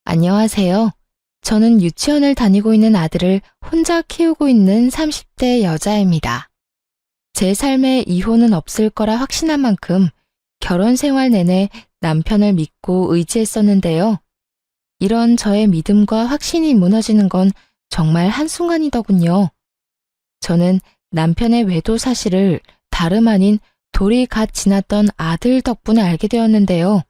안녕하세요. 저는 유치원을 다니고 있는 아들을 혼자 키우고 있는 30대 여자입니다. 제 삶에 이혼은 없을 거라 확신한 만큼 결혼 생활 내내 남편을 믿고 의지했었는데요. 이런 저의 믿음과 확신이 무너지는 건 정말 한순간이더군요. 저는 남편의 외도 사실을 다름 아닌 돌이 갓 지났던 아들 덕분에 알게 되었는데요.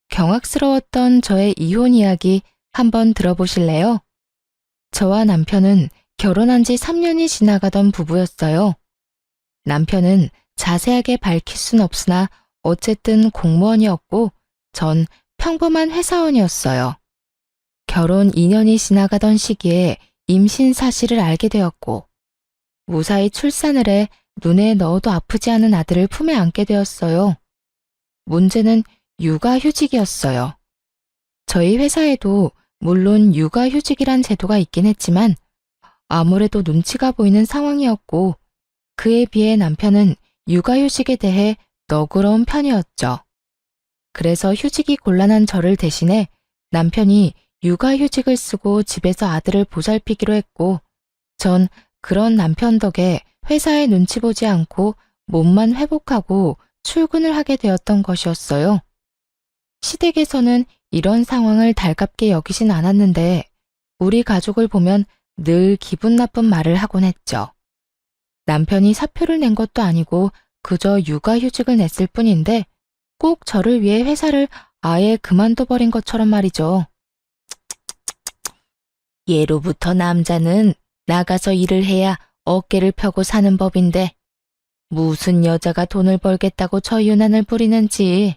경악스러웠던 저의 이혼 이야기 한번 들어보실래요? 저와 남편은 결혼한 지 3년이 지나가던 부부였어요. 남편은 자세하게 밝힐 순 없으나 어쨌든 공무원이었고 전 평범한 회사원이었어요. 결혼 2년이 지나가던 시기에 임신 사실을 알게 되었고 무사히 출산을 해 눈에 넣어도 아프지 않은 아들을 품에 안게 되었어요. 문제는 육아휴직이었어요. 저희 회사에도 물론 육아휴직이란 제도가 있긴 했지만 아무래도 눈치가 보이는 상황이었고 그에 비해 남편은 육아휴직에 대해 너그러운 편이었죠. 그래서 휴직이 곤란한 저를 대신해 남편이 육아휴직을 쓰고 집에서 아들을 보살피기로 했고 전 그런 남편 덕에 회사에 눈치 보지 않고 몸만 회복하고 출근을 하게 되었던 것이었어요. 시댁에서는 이런 상황을 달갑게 여기진 않았는데 우리 가족을 보면 늘 기분 나쁜 말을 하곤 했죠. 남편이 사표를 낸 것도 아니고 그저 육아휴직을 냈을 뿐인데 꼭 저를 위해 회사를 아예 그만둬버린 것처럼 말이죠. 예로부터 남자는 나가서 일을 해야 어깨를 펴고 사는 법인데 무슨 여자가 돈을 벌겠다고 저 유난을 부리는지.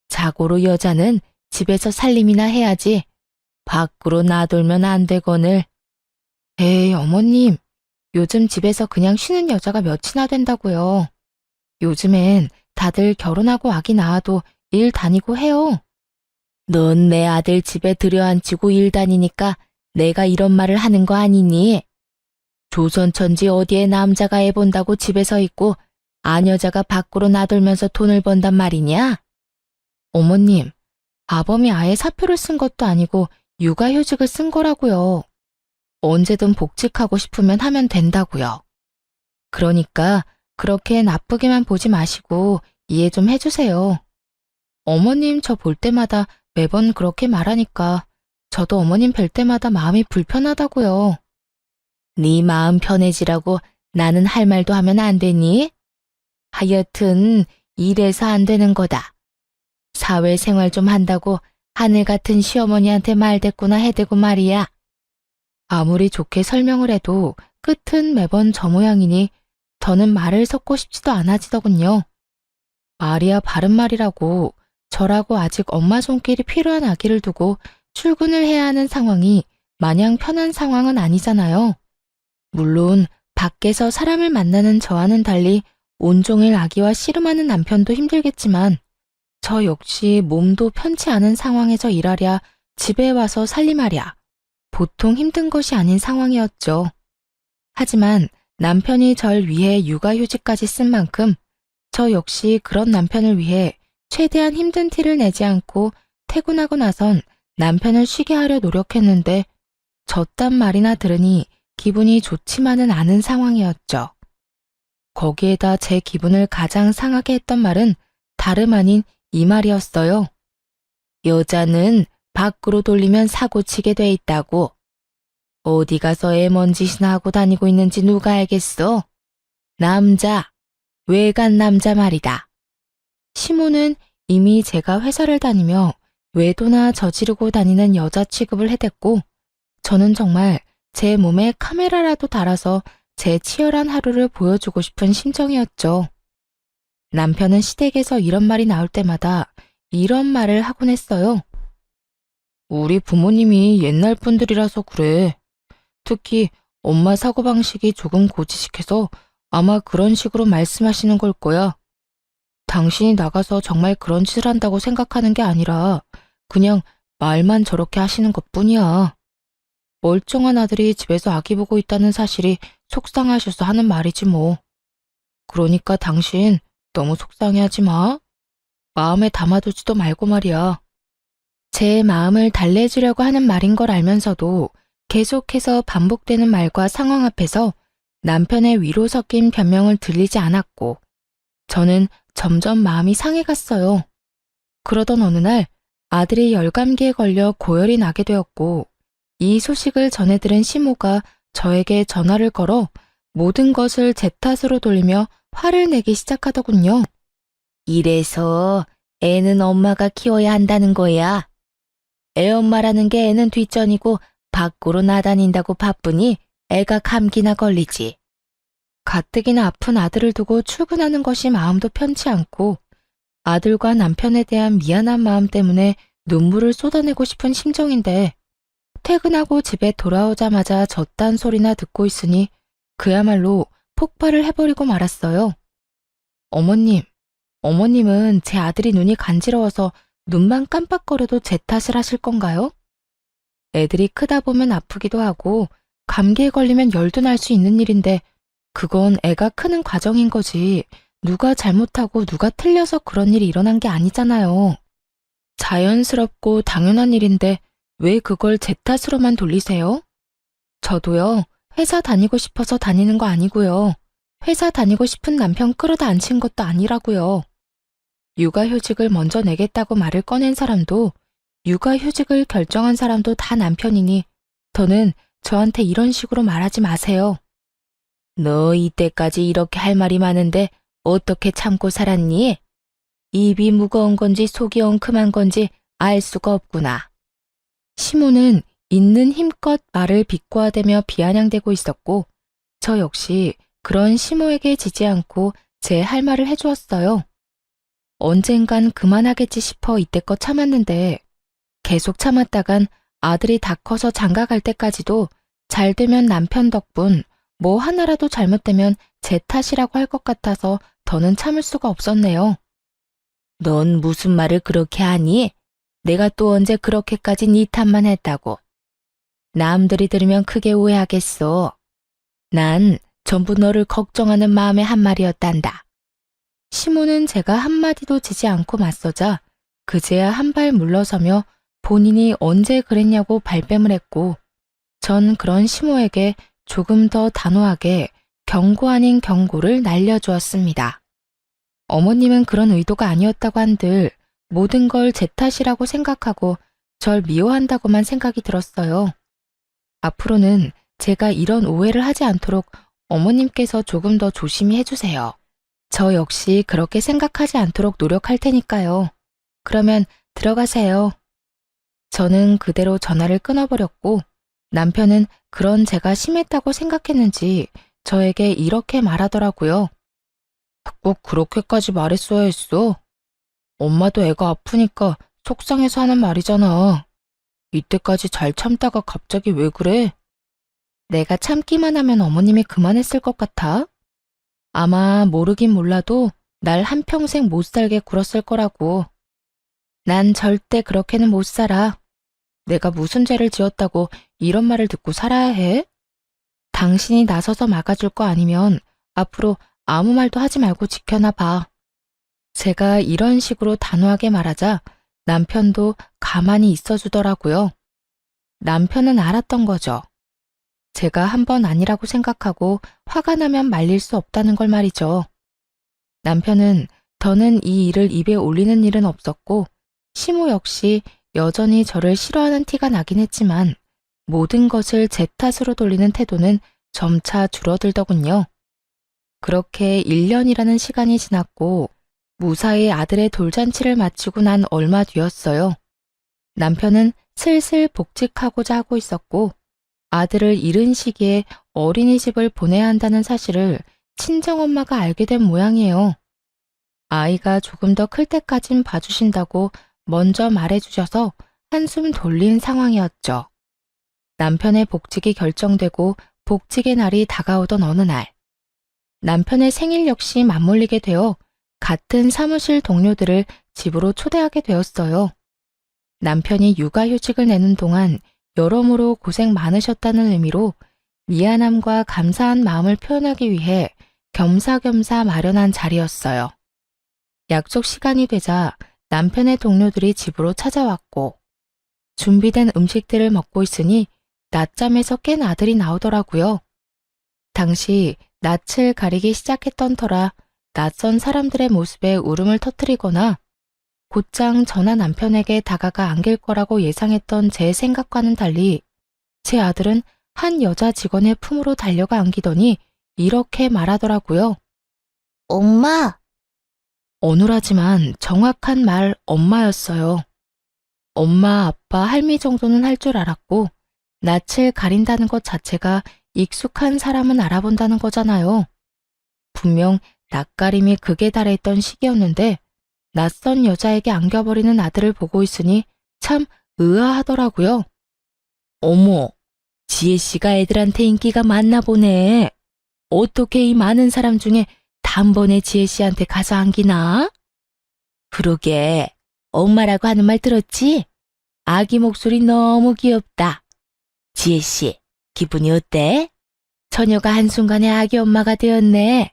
자고로 여자는 집에서 살림이나 해야지 밖으로 나돌면 안 되거늘. 에이, 어머님, 요즘 집에서 그냥 쉬는 여자가 몇이나 된다고요. 요즘엔 다들 결혼하고 아기 낳아도 일 다니고 해요. 넌 내 아들 집에 들여앉히고 일 다니니까 내가 이런 말을 하는 거 아니니? 조선천지 어디에 남자가 애 본다고 집에서 있고 아녀자가 밖으로 나돌면서 돈을 번단 말이냐? 어머님, 아범이 아예 사표를 쓴 것도 아니고 육아휴직을 쓴 거라고요. 언제든 복직하고 싶으면 하면 된다고요. 그러니까 그렇게 나쁘게만 보지 마시고 이해 좀 해주세요. 어머님 저 볼 때마다 매번 그렇게 말하니까 저도 어머님 뵐 때마다 마음이 불편하다고요. 네 마음 편해지라고 나는 할 말도 하면 안 되니? 하여튼 이래서 안 되는 거다. 사회생활 좀 한다고 하늘 같은 시어머니한테 말대꾸나 해대고 말이야. 아무리 좋게 설명을 해도 끝은 매번 저 모양이니 더는 말을 섞고 싶지도 않아지더군요. 말이야 바른 말이라고 저라고 아직 엄마 손길이 필요한 아기를 두고 출근을 해야 하는 상황이 마냥 편한 상황은 아니잖아요. 물론 밖에서 사람을 만나는 저와는 달리 온종일 아기와 씨름하는 남편도 힘들겠지만 저 역시 몸도 편치 않은 상황에서 일하랴 집에 와서 살림하랴 보통 힘든 것이 아닌 상황이었죠. 하지만 남편이 절 위해 육아휴직까지 쓴 만큼 저 역시 그런 남편을 위해 최대한 힘든 티를 내지 않고 퇴근하고 나선 남편을 쉬게 하려 노력했는데 저딴 말이나 들으니 기분이 좋지만은 않은 상황이었죠. 거기에다 제 기분을 가장 상하게 했던 말은 다름 아닌 이 말이었어요. 여자는 밖으로 돌리면 사고치게 돼 있다고. 어디 가서 애 뭔 짓이나 하고 다니고 있는지 누가 알겠어? 남자, 외간 남자 말이다. 시모는 이미 제가 회사를 다니며 외도나 저지르고 다니는 여자 취급을 해댔고 저는 정말 제 몸에 카메라라도 달아서 제 치열한 하루를 보여주고 싶은 심정이었죠. 남편은 시댁에서 이런 말이 나올 때마다 이런 말을 하곤 했어요. 우리 부모님이 옛날 분들이라서 그래. 특히 엄마 사고방식이 조금 고지식해서 아마 그런 식으로 말씀하시는 걸 거야. 당신이 나가서 정말 그런 짓을 한다고 생각하는 게 아니라 그냥 말만 저렇게 하시는 것뿐이야. 멀쩡한 아들이 집에서 아기 보고 있다는 사실이 속상하셔서 하는 말이지 뭐. 그러니까 당신 너무 속상해하지 마. 마음에 담아두지도 말고 말이야. 제 마음을 달래주려고 하는 말인 걸 알면서도 계속해서 반복되는 말과 상황 앞에서 남편의 위로 섞인 변명을 들리지 않았고 저는 점점 마음이 상해갔어요. 그러던 어느 날 아들이 열감기에 걸려 고열이 나게 되었고 이 소식을 전해 들은 시모가 저에게 전화를 걸어 모든 것을 제 탓으로 돌리며 화를 내기 시작하더군요. 이래서 애는 엄마가 키워야 한다는 거야. 애 엄마라는 게 애는 뒷전이고 밖으로 나다닌다고 바쁘니 애가 감기나 걸리지. 가뜩이나 아픈 아들을 두고 출근하는 것이 마음도 편치 않고 아들과 남편에 대한 미안한 마음 때문에 눈물을 쏟아내고 싶은 심정인데 퇴근하고 집에 돌아오자마자 저딴 소리나 듣고 있으니 그야말로 폭발을 해버리고 말았어요. 어머님은 제 아들이 눈이 간지러워서 눈만 깜빡거려도 제 탓을 하실 건가요? 애들이 크다 보면 아프기도 하고 감기에 걸리면 열도 날 수 있는 일인데 그건 애가 크는 과정인 거지 누가 잘못하고 누가 틀려서 그런 일이 일어난 게 아니잖아요. 자연스럽고 당연한 일인데 왜 그걸 제 탓으로만 돌리세요? 저도요, 회사 다니고 싶어서 다니는 거 아니고요. 회사 다니고 싶은 남편 끌어다 앉힌 것도 아니라고요. 육아휴직을 먼저 내겠다고 말을 꺼낸 사람도 육아휴직을 결정한 사람도 다 남편이니 더는 저한테 이런 식으로 말하지 마세요. 너 이때까지 이렇게 할 말이 많은데 어떻게 참고 살았니? 입이 무거운 건지 속이 엉큼한 건지 알 수가 없구나. 시모는 있는 힘껏 말을 비꼬아대며 비아냥대고 있었고 저 역시 그런 시모에게 지지 않고 제 할 말을 해주었어요. 언젠간 그만하겠지 싶어 이때껏 참았는데 계속 참았다간 아들이 다 커서 장가 갈 때까지도 잘 되면 남편 덕분 뭐 하나라도 잘못되면 제 탓이라고 할 것 같아서 더는 참을 수가 없었네요. 넌 무슨 말을 그렇게 하니? 내가 또 언제 그렇게까지 네 탓만 했다고. 남들이 들으면 크게 오해하겠어. 난 전부 너를 걱정하는 마음의 한 말이었단다. 시모는 제가 한마디도 지지 않고 맞서자 그제야 한 발 물러서며 본인이 언제 그랬냐고 발뺌을 했고 전 그런 시모에게 조금 더 단호하게 경고 아닌 경고를 날려주었습니다. 어머님은 그런 의도가 아니었다고 한들 모든 걸 제 탓이라고 생각하고 절 미워한다고만 생각이 들었어요. 앞으로는 제가 이런 오해를 하지 않도록 어머님께서 조금 더 조심히 해주세요. 저 역시 그렇게 생각하지 않도록 노력할 테니까요. 그러면 들어가세요. 저는 그대로 전화를 끊어버렸고 남편은 그런 제가 심했다고 생각했는지 저에게 이렇게 말하더라고요. 꼭 그렇게까지 말했어야 했어. 엄마도 애가 아프니까 속상해서 하는 말이잖아. 이때까지 잘 참다가 갑자기 왜 그래? 내가 참기만 하면 어머님이 그만했을 것 같아? 아마 모르긴 몰라도 날 한평생 못 살게 굴었을 거라고. 난 절대 그렇게는 못 살아. 내가 무슨 죄를 지었다고 이런 말을 듣고 살아야 해? 당신이 나서서 막아줄 거 아니면 앞으로 아무 말도 하지 말고 지켜나 봐. 제가 이런 식으로 단호하게 말하자 남편도 가만히 있어주더라고요. 남편은 알았던 거죠. 제가 한 번 아니라고 생각하고 화가 나면 말릴 수 없다는 걸 말이죠. 남편은 더는 이 일을 입에 올리는 일은 없었고 시모 역시 여전히 저를 싫어하는 티가 나긴 했지만 모든 것을 제 탓으로 돌리는 태도는 점차 줄어들더군요. 그렇게 1년이라는 시간이 지났고 무사히 아들의 돌잔치를 마치고 난 얼마 뒤였어요. 남편은 슬슬 복직하고자 하고 있었고 아들을 잃은 시기에 어린이집을 보내야 한다는 사실을 친정엄마가 알게 된 모양이에요. 아이가 조금 더 클 때까진 봐주신다고 먼저 말해주셔서 한숨 돌린 상황이었죠. 남편의 복직이 결정되고 복직의 날이 다가오던 어느 날, 남편의 생일 역시 맞물리게 되어 같은 사무실 동료들을 집으로 초대하게 되었어요. 남편이 육아휴직을 내는 동안 여러모로 고생 많으셨다는 의미로 미안함과 감사한 마음을 표현하기 위해 겸사겸사 마련한 자리였어요. 약속 시간이 되자 남편의 동료들이 집으로 찾아왔고 준비된 음식들을 먹고 있으니 낮잠에서 깬 아들이 나오더라고요. 당시 낯을 가리기 시작했던 터라 낯선 사람들의 모습에 울음을 터뜨리거나 곧장 전화 남편에게 다가가 안길 거라고 예상했던 제 생각과는 달리 제 아들은 한 여자 직원의 품으로 달려가 안기더니 이렇게 말하더라고요. 엄마! 어눌하지만 정확한 말 엄마였어요. 엄마, 아빠, 할미 정도는 할 줄 알았고 낯을 가린다는 것 자체가 익숙한 사람은 알아본다는 거잖아요. 분명 낯가림이 극에 달해있던 시기였는데 낯선 여자에게 안겨버리는 아들을 보고 있으니 참 의아하더라고요. 어머, 지혜씨가 애들한테 인기가 많나 보네. 어떻게 이 많은 사람 중에 단번에 지혜씨한테 가서 안기나? 그러게, 엄마라고 하는 말 들었지? 아기 목소리 너무 귀엽다. 지혜씨, 기분이 어때? 처녀가 한순간에 아기 엄마가 되었네.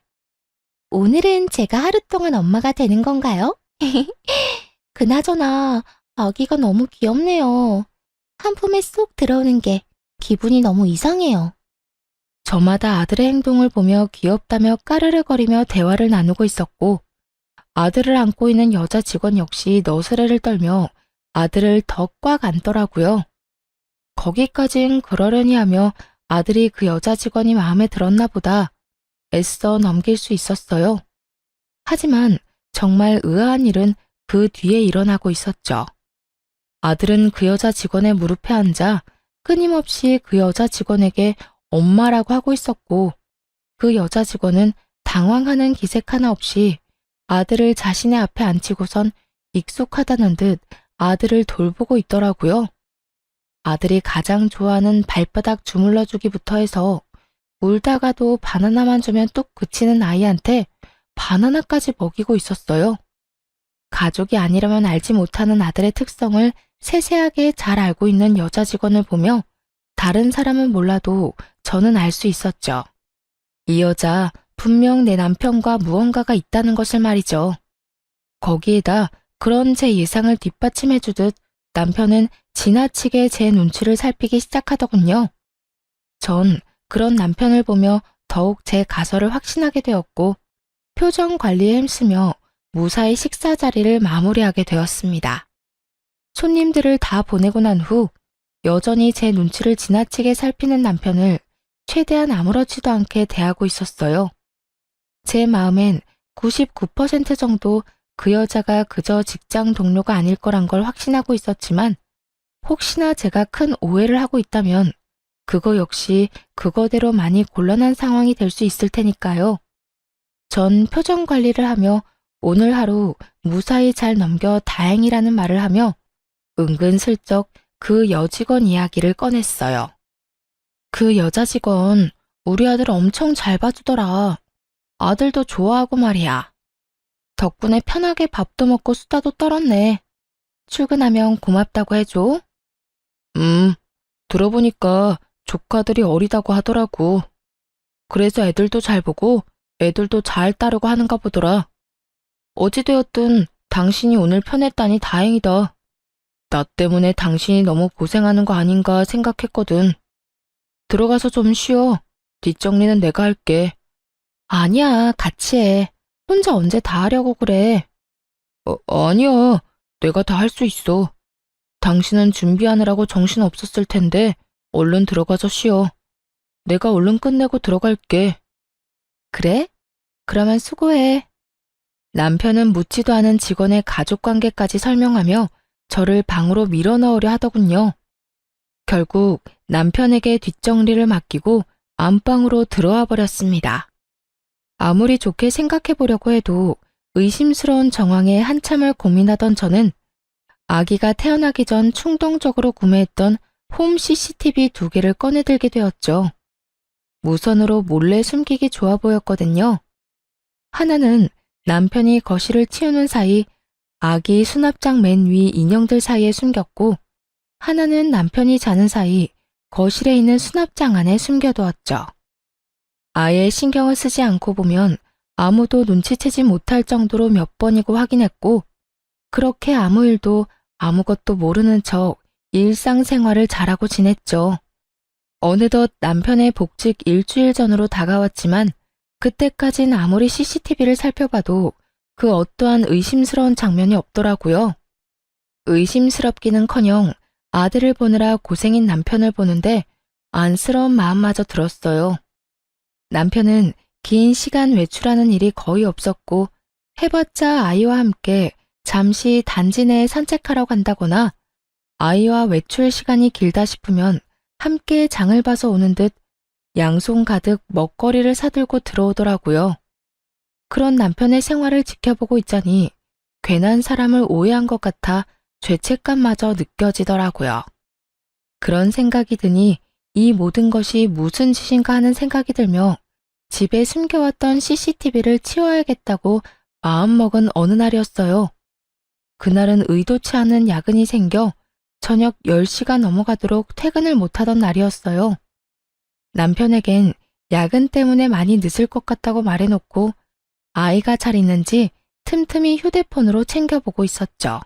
오늘은 제가 하루 동안 엄마가 되는 건가요? 그나저나 아기가 너무 귀엽네요. 한 품에 쏙 들어오는 게 기분이 너무 이상해요. 저마다 아들의 행동을 보며 귀엽다며 까르르거리며 대화를 나누고 있었고 아들을 안고 있는 여자 직원 역시 너스레를 떨며 아들을 더 꽉 안더라고요. 거기까진 그러려니 하며 아들이 그 여자 직원이 마음에 들었나 보다 애써 넘길 수 있었어요. 하지만 정말 의아한 일은 그 뒤에 일어나고 있었죠. 아들은 그 여자 직원의 무릎에 앉아 끊임없이 그 여자 직원에게 엄마라고 하고 있었고 그 여자 직원은 당황하는 기색 하나 없이 아들을 자신의 앞에 앉히고선 익숙하다는 듯 아들을 돌보고 있더라고요. 아들이 가장 좋아하는 발바닥 주물러주기부터 해서 울다가도 바나나만 주면 뚝 그치는 아이한테 바나나까지 먹이고 있었어요. 가족이 아니라면 알지 못하는 아들의 특성을 세세하게 잘 알고 있는 여자 직원을 보며 다른 사람은 몰라도 저는 알 수 있었죠. 이 여자 분명 내 남편과 무언가가 있다는 것을 말이죠. 거기에다 그런 제 예상을 뒷받침해주듯 남편은 지나치게 제 눈치를 살피기 시작하더군요. 전 그런 남편을 보며 더욱 제 가설을 확신하게 되었고 표정 관리에 힘쓰며 무사히 식사 자리를 마무리하게 되었습니다. 손님들을 다 보내고 난 후 여전히 제 눈치를 지나치게 살피는 남편을 최대한 아무렇지도 않게 대하고 있었어요. 제 마음엔 99% 정도 그 여자가 그저 직장 동료가 아닐 거란 걸 확신하고 있었지만 혹시나 제가 큰 오해를 하고 있다면 그거 역시 그거대로 많이 곤란한 상황이 될 수 있을 테니까요. 전 표정 관리를 하며 오늘 하루 무사히 잘 넘겨 다행이라는 말을 하며 은근슬쩍 그 여직원 이야기를 꺼냈어요. 그 여자 직원 우리 아들 엄청 잘 봐주더라. 아들도 좋아하고 말이야. 덕분에 편하게 밥도 먹고 수다도 떨었네. 출근하면 고맙다고 해줘. 들어보니까 조카들이 어리다고 하더라고. 그래서 애들도 잘 보고 애들도 잘 따르고 하는가 보더라. 어찌되었든 당신이 오늘 편했다니 다행이다. 나 때문에 당신이 너무 고생하는 거 아닌가 생각했거든. 들어가서 좀 쉬어. 뒷정리는 내가 할게. 아니야, 같이 해. 혼자 언제 다 하려고 그래. 아니야. 내가 다 할 수 있어. 당신은 준비하느라고 정신 없었을 텐데 얼른 들어가서 쉬어. 내가 얼른 끝내고 들어갈게. 그래? 그러면 수고해. 남편은 묻지도 않은 직원의 가족관계까지 설명하며 저를 방으로 밀어넣으려 하더군요. 결국 남편에게 뒷정리를 맡기고 안방으로 들어와 버렸습니다. 아무리 좋게 생각해 보려고 해도 의심스러운 정황에 한참을 고민하던 저는 아기가 태어나기 전 충동적으로 구매했던 홈 CCTV 2개를 꺼내들게 되었죠. 무선으로 몰래 숨기기 좋아 보였거든요. 하나는 남편이 거실을 치우는 사이 아기 수납장 맨 위 인형들 사이에 숨겼고 하나는 남편이 자는 사이 거실에 있는 수납장 안에 숨겨두었죠. 아예 신경을 쓰지 않고 보면 아무도 눈치채지 못할 정도로 몇 번이고 확인했고 그렇게 아무 일도 아무것도 모르는 척 일상생활을 잘하고 지냈죠. 어느덧 남편의 복직 일주일 전으로 다가왔지만 그때까진 아무리 CCTV를 살펴봐도 그 어떠한 의심스러운 장면이 없더라고요. 의심스럽기는커녕 아들을 보느라 고생인 남편을 보는데 안쓰러운 마음마저 들었어요. 남편은 긴 시간 외출하는 일이 거의 없었고 해봤자 아이와 함께 잠시 단지 내에 산책하러 간다거나 아이와 외출 시간이 길다 싶으면 함께 장을 봐서 오는 듯 양손 가득 먹거리를 사들고 들어오더라고요. 그런 남편의 생활을 지켜보고 있자니 괜한 사람을 오해한 것 같아 죄책감마저 느껴지더라고요. 그런 생각이 드니 이 모든 것이 무슨 짓인가 하는 생각이 들며 집에 숨겨왔던 CCTV를 치워야겠다고 마음먹은 어느 날이었어요. 그날은 의도치 않은 야근이 생겨 저녁 10시가 넘어가도록 퇴근을 못하던 날이었어요. 남편에겐 야근 때문에 많이 늦을 것 같다고 말해놓고 아이가 잘 있는지 틈틈이 휴대폰으로 챙겨보고 있었죠.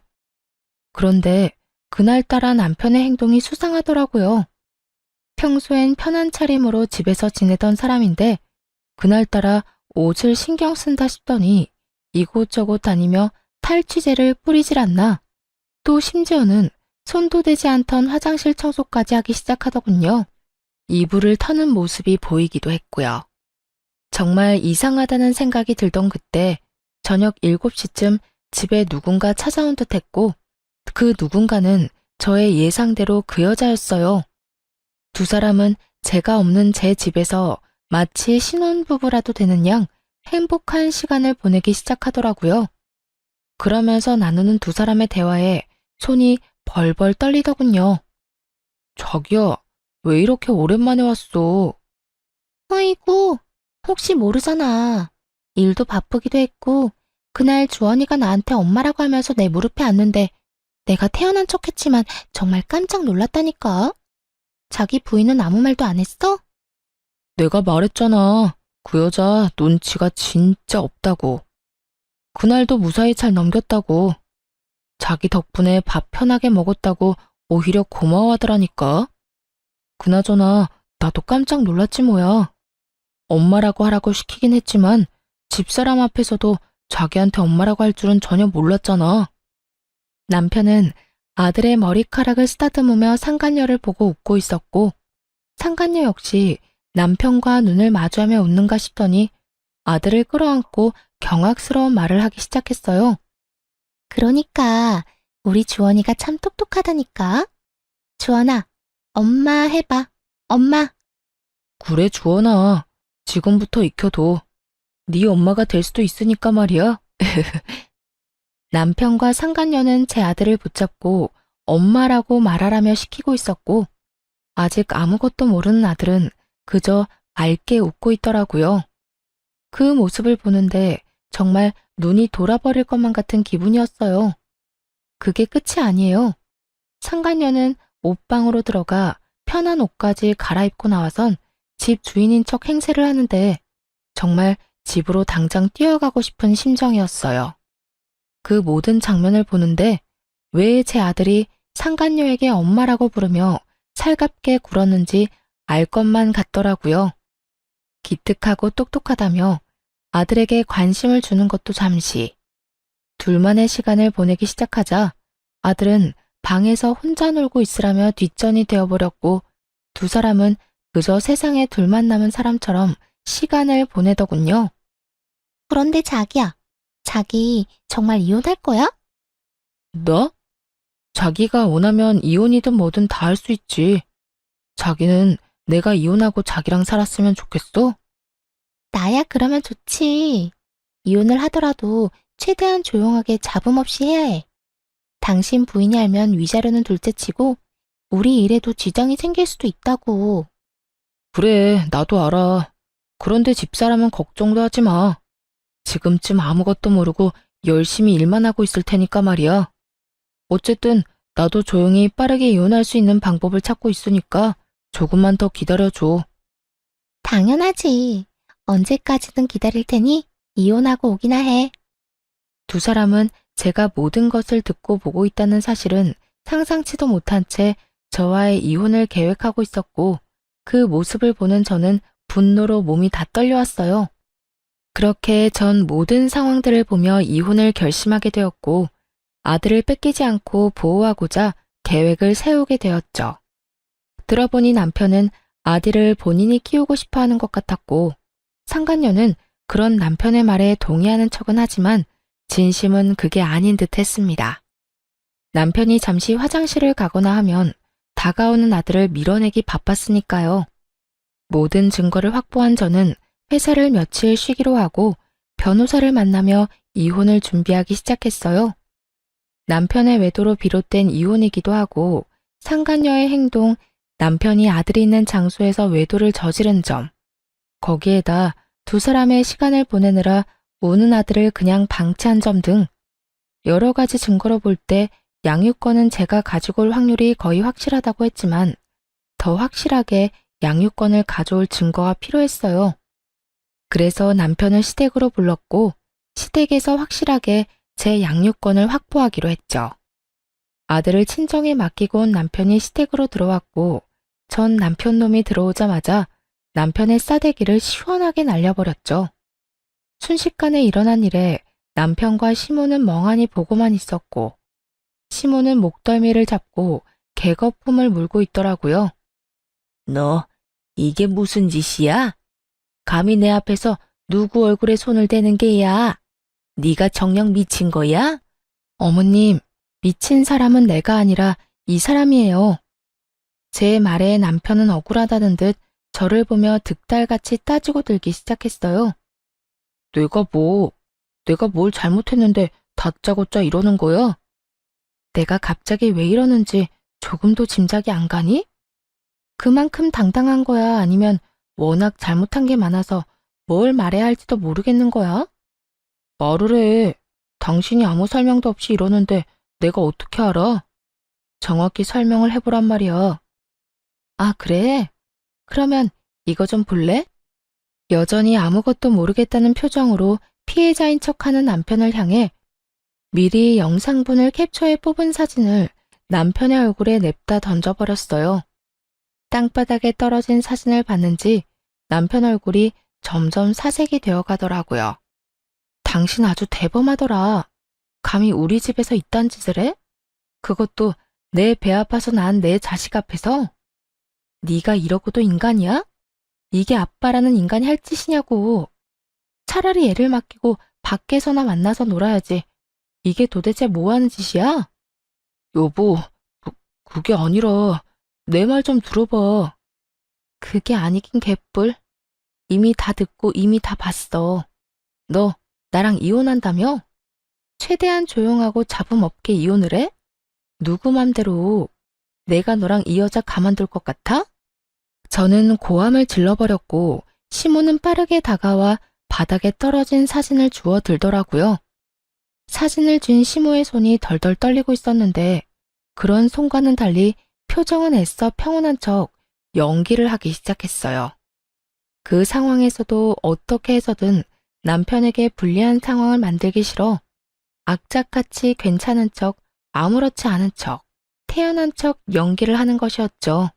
그런데 그날따라 남편의 행동이 수상하더라고요. 평소엔 편한 차림으로 집에서 지내던 사람인데 그날따라 옷을 신경 쓴다 싶더니 이곳저곳 다니며 탈취제를 뿌리질 않나. 또 심지어는 손도 대지 않던 화장실 청소까지 하기 시작하더군요. 이불을 터는 모습이 보이기도 했고요. 정말 이상하다는 생각이 들던 그때 저녁 7시쯤 집에 누군가 찾아온 듯 했고 그 누군가는 저의 예상대로 그 여자였어요. 두 사람은 제가 없는 제 집에서 마치 신혼부부라도 되는 양 행복한 시간을 보내기 시작하더라고요. 그러면서 나누는 두 사람의 대화에 손이 벌벌 떨리더군요. 자기야, 왜 이렇게 오랜만에 왔어? 아이고, 혹시 모르잖아. 일도 바쁘기도 했고 그날 주원이가 나한테 엄마라고 하면서 내 무릎에 앉는데 내가 태어난 척했지만 정말 깜짝 놀랐다니까. 자기 부인은 아무 말도 안 했어? 내가 말했잖아. 그 여자 눈치가 진짜 없다고. 그날도 무사히 잘 넘겼다고. 자기 덕분에 밥 편하게 먹었다고 오히려 고마워하더라니까. 그나저나 나도 깜짝 놀랐지 뭐야. 엄마라고 하라고 시키긴 했지만 집사람 앞에서도 자기한테 엄마라고 할 줄은 전혀 몰랐잖아. 남편은 아들의 머리카락을 쓰다듬으며 상간녀를 보고 웃고 있었고 상간녀 역시 남편과 눈을 마주하며 웃는가 싶더니 아들을 끌어안고 경악스러운 말을 하기 시작했어요. 그러니까 우리 주원이가 참 똑똑하다니까. 주원아, 엄마 해봐. 엄마. 그래 주원아. 지금부터 익혀둬. 네 엄마가 될 수도 있으니까 말이야. 남편과 상간녀는 제 아들을 붙잡고 엄마라고 말하라며 시키고 있었고 아직 아무것도 모르는 아들은 그저 맑게 웃고 있더라고요. 그 모습을 보는데 정말 눈이 돌아버릴 것만 같은 기분이었어요. 그게 끝이 아니에요. 상간녀는 옷방으로 들어가 편한 옷까지 갈아입고 나와선 집 주인인 척 행세를 하는데 정말 집으로 당장 뛰어가고 싶은 심정이었어요. 그 모든 장면을 보는데 왜 제 아들이 상간녀에게 엄마라고 부르며 살갑게 굴었는지 알 것만 같더라고요. 기특하고 똑똑하다며 아들에게 관심을 주는 것도 잠시. 둘만의 시간을 보내기 시작하자 아들은 방에서 혼자 놀고 있으라며 뒷전이 되어버렸고 두 사람은 그저 세상에 둘만 남은 사람처럼 시간을 보내더군요. 그런데 자기야, 자기 정말 이혼할 거야? 너? 자기가 원하면 이혼이든 뭐든 다 할 수 있지. 자기는 내가 이혼하고 자기랑 살았으면 좋겠어? 나야 그러면 좋지. 이혼을 하더라도 최대한 조용하게 잡음 없이 해야 해. 당신 부인이 알면 위자료는 둘째치고 우리 일에도 지장이 생길 수도 있다고. 그래, 나도 알아. 그런데 집사람은 걱정도 하지 마. 지금쯤 아무것도 모르고 열심히 일만 하고 있을 테니까 말이야. 어쨌든 나도 조용히 빠르게 이혼할 수 있는 방법을 찾고 있으니까 조금만 더 기다려줘. 당연하지. 언제까지든 기다릴 테니 이혼하고 오기나 해. 두 사람은 제가 모든 것을 듣고 보고 있다는 사실은 상상치도 못한 채 저와의 이혼을 계획하고 있었고 그 모습을 보는 저는 분노로 몸이 다 떨려왔어요. 그렇게 전 모든 상황들을 보며 이혼을 결심하게 되었고 아들을 뺏기지 않고 보호하고자 계획을 세우게 되었죠. 들어보니 남편은 아들을 본인이 키우고 싶어 하는 것 같았고 상간녀는 그런 남편의 말에 동의하는 척은 하지만 진심은 그게 아닌 듯 했습니다. 남편이 잠시 화장실을 가거나 하면 다가오는 아들을 밀어내기 바빴으니까요. 모든 증거를 확보한 저는 회사를 며칠 쉬기로 하고 변호사를 만나며 이혼을 준비하기 시작했어요. 남편의 외도로 비롯된 이혼이기도 하고 상간녀의 행동, 남편이 아들이 있는 장소에서 외도를 저지른 점, 거기에다 두 사람의 시간을 보내느라 우는 아들을 그냥 방치한 점 등 여러 가지 증거로 볼 때 양육권은 제가 가지고 올 확률이 거의 확실하다고 했지만 더 확실하게 양육권을 가져올 증거가 필요했어요. 그래서 남편을 시댁으로 불렀고 시댁에서 확실하게 제 양육권을 확보하기로 했죠. 아들을 친정에 맡기고 온 남편이 시댁으로 들어왔고 전 남편 놈이 들어오자마자 남편의 싸대기를 시원하게 날려버렸죠. 순식간에 일어난 일에 남편과 시모는 멍하니 보고만 있었고 시모는 목덜미를 잡고 개거품을 물고 있더라고요. 너 이게 무슨 짓이야? 감히 내 앞에서 누구 얼굴에 손을 대는 게야? 네가 정녕 미친 거야? 어머님, 미친 사람은 내가 아니라 이 사람이에요. 제 말에 남편은 억울하다는 듯 저를 보며 득달같이 따지고 들기 시작했어요. 내가 뭘 잘못했는데 다짜고짜 이러는 거야? 내가 갑자기 왜 이러는지 조금도 짐작이 안 가니? 그만큼 당당한 거야? 아니면 워낙 잘못한 게 많아서 뭘 말해야 할지도 모르겠는 거야? 말을 해. 당신이 아무 설명도 없이 이러는데 내가 어떻게 알아? 정확히 설명을 해보란 말이야. 아, 그래? 그러면 이거 좀 볼래? 여전히 아무것도 모르겠다는 표정으로 피해자인 척하는 남편을 향해 미리 영상분을 캡처해 뽑은 사진을 남편의 얼굴에 냅다 던져버렸어요. 땅바닥에 떨어진 사진을 봤는지 남편 얼굴이 점점 사색이 되어 가더라고요. 당신 아주 대범하더라. 감히 우리 집에서 이딴 짓을 해? 그것도 내 배 아파서 낳은 내 자식 앞에서? 네가 이러고도 인간이야? 이게 아빠라는 인간이 할 짓이냐고. 차라리 애를 맡기고 밖에서나 만나서 놀아야지. 이게 도대체 뭐 하는 짓이야? 여보, 그게 아니라 내 말 좀 들어봐. 그게 아니긴 개뿔. 이미 다 듣고 이미 다 봤어. 너 나랑 이혼한다며? 최대한 조용하고 잡음 없게 이혼을 해? 누구 맘대로. 내가 너랑 이 여자 가만둘 것 같아? 저는 고함을 질러버렸고 시모는 빠르게 다가와 바닥에 떨어진 사진을 주워 들더라고요. 사진을 쥔 시모의 손이 덜덜 떨리고 있었는데 그런 손과는 달리 표정은 애써 평온한 척 연기를 하기 시작했어요. 그 상황에서도 어떻게 해서든 남편에게 불리한 상황을 만들기 싫어 악착같이 괜찮은 척, 아무렇지 않은 척, 태연한 척 연기를 하는 것이었죠.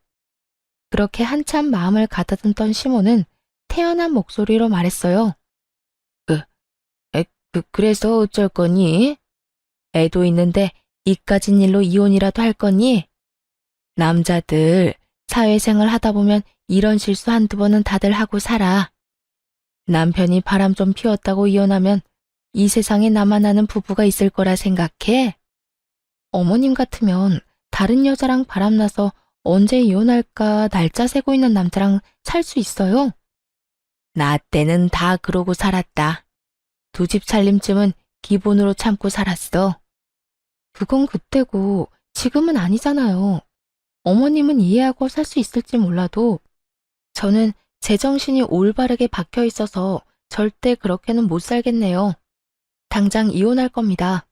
그렇게 한참 마음을 가다듬던 시모는 태연한 목소리로 말했어요. 그래서 어쩔 거니? 애도 있는데 이까진 일로 이혼이라도 할 거니? 남자들 사회생활 하다 보면 이런 실수 한두 번은 다들 하고 살아. 남편이 바람 좀 피웠다고 이혼하면 이 세상에 나만 아는 부부가 있을 거라 생각해? 어머님 같으면 다른 여자랑 바람나서 언제 이혼할까 날짜 세고 있는 남자랑 살 수 있어요? 나 때는 다 그러고 살았다. 두 집 살림쯤은 기본으로 참고 살았어. 그건 그때고 지금은 아니잖아요. 어머님은 이해하고 살 수 있을지 몰라도 저는 제정신이 올바르게 박혀 있어서 절대 그렇게는 못 살겠네요. 당장 이혼할 겁니다.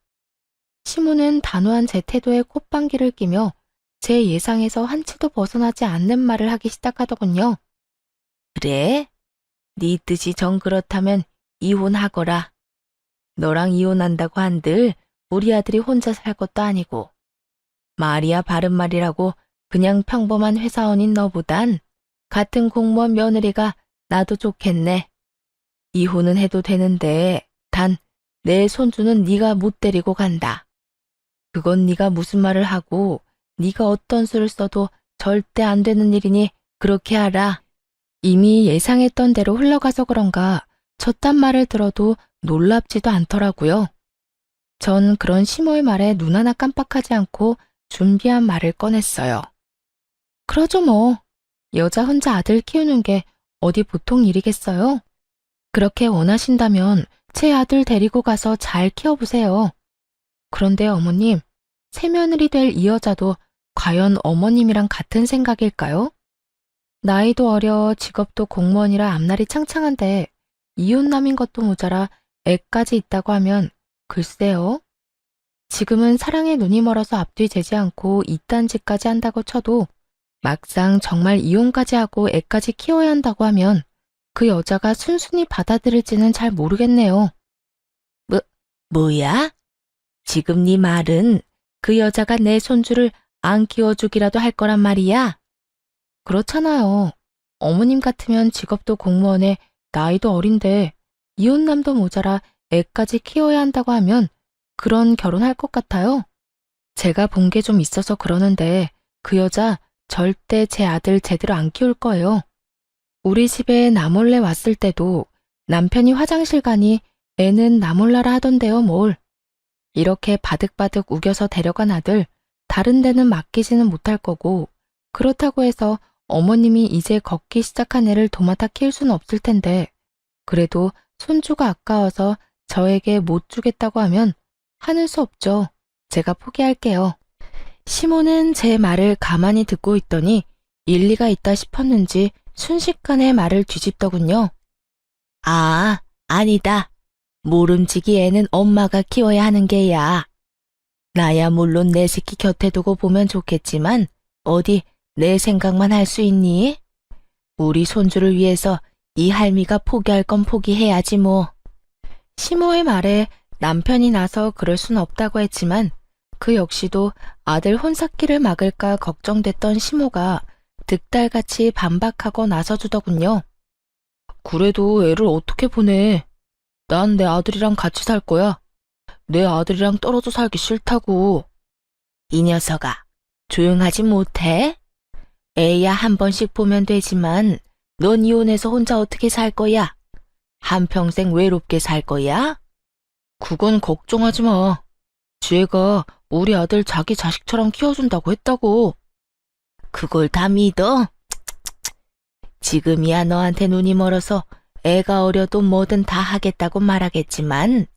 시모는 단호한 제 태도에 콧방귀를 끼며 제 예상에서 한치도 벗어나지 않는 말을 하기 시작하더군요. 그래? 네 뜻이 정 그렇다면 이혼하거라. 너랑 이혼한다고 한들 우리 아들이 혼자 살 것도 아니고 말이야 바른 말이라고 그냥 평범한 회사원인 너보단 같은 공무원 며느리가 나도 좋겠네. 이혼은 해도 되는데 단 내 손주는 네가 못 데리고 간다. 그건 네가 무슨 말을 하고 네가 어떤 수를 써도 절대 안 되는 일이니 그렇게 알아. 이미 예상했던 대로 흘러가서 그런가 저딴 말을 들어도 놀랍지도 않더라고요. 전 그런 시모의 말에 눈 하나 깜빡하지 않고 준비한 말을 꺼냈어요. 그러죠 뭐. 여자 혼자 아들 키우는 게 어디 보통 일이겠어요? 그렇게 원하신다면 제 아들 데리고 가서 잘 키워보세요. 그런데 어머님, 새며느리 될 이 여자도 과연 어머님이랑 같은 생각일까요? 나이도 어려 직업도 공무원이라 앞날이 창창한데 이혼남인 것도 모자라 애까지 있다고 하면 글쎄요. 지금은 사랑에 눈이 멀어서 앞뒤 재지 않고 이딴 짓까지 한다고 쳐도 막상 정말 이혼까지 하고 애까지 키워야 한다고 하면 그 여자가 순순히 받아들일지는 잘 모르겠네요. 뭐야? 지금 네 말은 그 여자가 내 손주를 안 키워주기라도 할 거란 말이야? 그렇잖아요. 어머님 같으면 직업도 공무원에 나이도 어린데 이혼남도 모자라 애까지 키워야 한다고 하면 그런 결혼할 것 같아요. 제가 본 게 좀 있어서 그러는데 그 여자 절대 제 아들 제대로 안 키울 거예요. 우리 집에 나 몰래 왔을 때도 남편이 화장실 가니 애는 나 몰라라 하던데요, 뭘. 이렇게 바득바득 우겨서 데려간 아들 다른 데는 맡기지는 못할 거고 그렇다고 해서 어머님이 이제 걷기 시작한 애를 도맡아 키울 수는 없을 텐데 그래도 손주가 아까워서 저에게 못 주겠다고 하면 하는 수 없죠. 제가 포기할게요. 시모는 제 말을 가만히 듣고 있더니 일리가 있다 싶었는지 순식간에 말을 뒤집더군요. 아, 아니다. 모름지기 애는 엄마가 키워야 하는 게야. 나야 물론 내 새끼 곁에 두고 보면 좋겠지만 어디 내 생각만 할 수 있니? 우리 손주를 위해서 이 할미가 포기할 건 포기해야지 뭐. 시모의 말에 남편이 나서 그럴 순 없다고 했지만 그 역시도 아들 혼삭기를 막을까 걱정됐던 시모가 득달같이 반박하고 나서주더군요. 그래도 애를 어떻게 보내? 난 내 아들이랑 같이 살 거야. 내 아들이랑 떨어져 살기 싫다고. 이 녀석아, 조용하지 못해? 애야 한 번씩 보면 되지만 넌 이혼해서 혼자 어떻게 살 거야? 한평생 외롭게 살 거야? 그건 걱정하지 마. 지혜가 우리 아들 자기 자식처럼 키워준다고 했다고. 그걸 다 믿어? 지금이야 너한테 눈이 멀어서 애가 어려도 뭐든 다 하겠다고 말하겠지만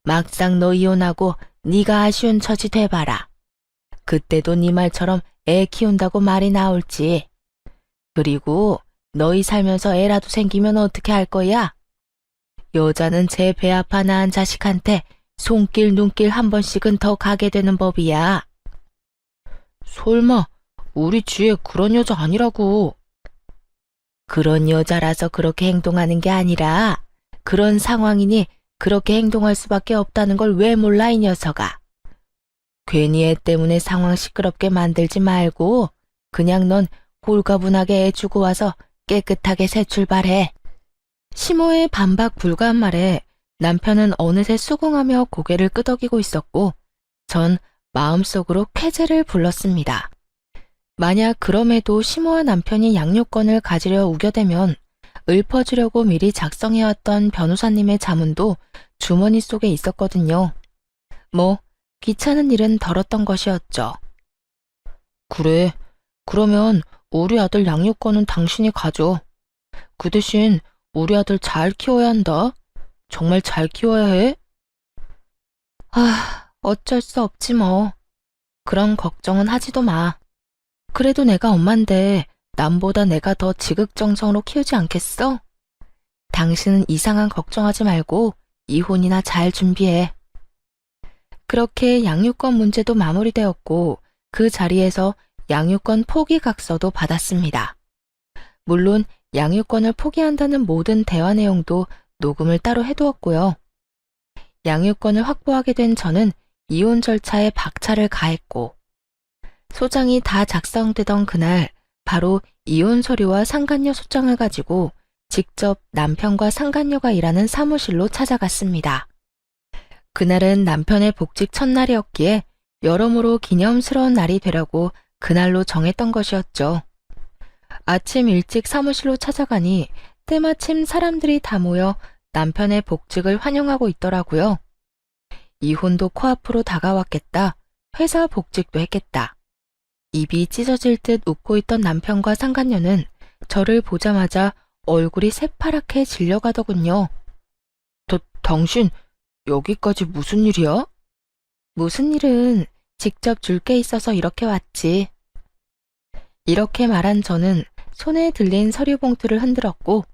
막상 너 이혼하고 네가 아쉬운 처지 돼봐라. 그때도 네 말처럼 애 키운다고 말이 나올지. 그리고 너희 살면서 애라도 생기면 어떻게 할 거야? 여자는 제 배 아파 낳은 자식한테 손길 눈길 한 번씩은 더 가게 되는 법이야. 설마 우리 지혜 그런 여자 아니라고. 그런 여자라서 그렇게 행동하는 게 아니라 그런 상황이니 그렇게 행동할 수밖에 없다는 걸 왜 몰라 이 녀석아. 괜히 애 때문에 상황 시끄럽게 만들지 말고 그냥 넌 홀가분하게 애 주고 와서 깨끗하게 새 출발해. 시모의 반박 불가한 말에 남편은 어느새 수긍하며 고개를 끄덕이고 있었고 전 마음속으로 쾌재를 불렀습니다. 만약 그럼에도 시모와 남편이 양육권을 가지려 우겨대면 읊어주려고 미리 작성해왔던 변호사님의 자문도 주머니 속에 있었거든요. 뭐 귀찮은 일은 덜었던 것이었죠. 그래, 그러면 우리 아들 양육권은 당신이 가져. 그 대신 우리 아들 잘 키워야 한다. 정말 잘 키워야 해? 어쩔 수 없지 뭐. 그런 걱정은 하지도 마. 그래도 내가 엄만데 남보다 내가 더 지극정성으로 키우지 않겠어? 당신은 이상한 걱정하지 말고 이혼이나 잘 준비해. 그렇게 양육권 문제도 마무리되었고 그 자리에서 양육권 포기 각서도 받았습니다. 물론 양육권을 포기한다는 모든 대화 내용도 녹음을 따로 해두었고요. 양육권을 확보하게 된 저는 이혼 절차에 박차를 가했고 소장이 다 작성되던 그날 바로 이혼 서류와 상간녀 소장을 가지고 직접 남편과 상간녀가 일하는 사무실로 찾아갔습니다. 그날은 남편의 복직 첫날이었기에 여러모로 기념스러운 날이 되려고 그날로 정했던 것이었죠. 아침 일찍 사무실로 찾아가니 때마침 사람들이 다 모여 남편의 복직을 환영하고 있더라고요. 이혼도 코앞으로 다가왔겠다. 회사 복직도 했겠다. 입이 찢어질 듯 웃고 있던 남편과 상간녀는 저를 보자마자 얼굴이 새파랗게 질려가더군요. 당신 여기까지 무슨 일이야? 무슨 일은 직접 줄 게 있어서 이렇게 왔지. 이렇게 말한 저는 손에 들린 서류 봉투를 흔들었고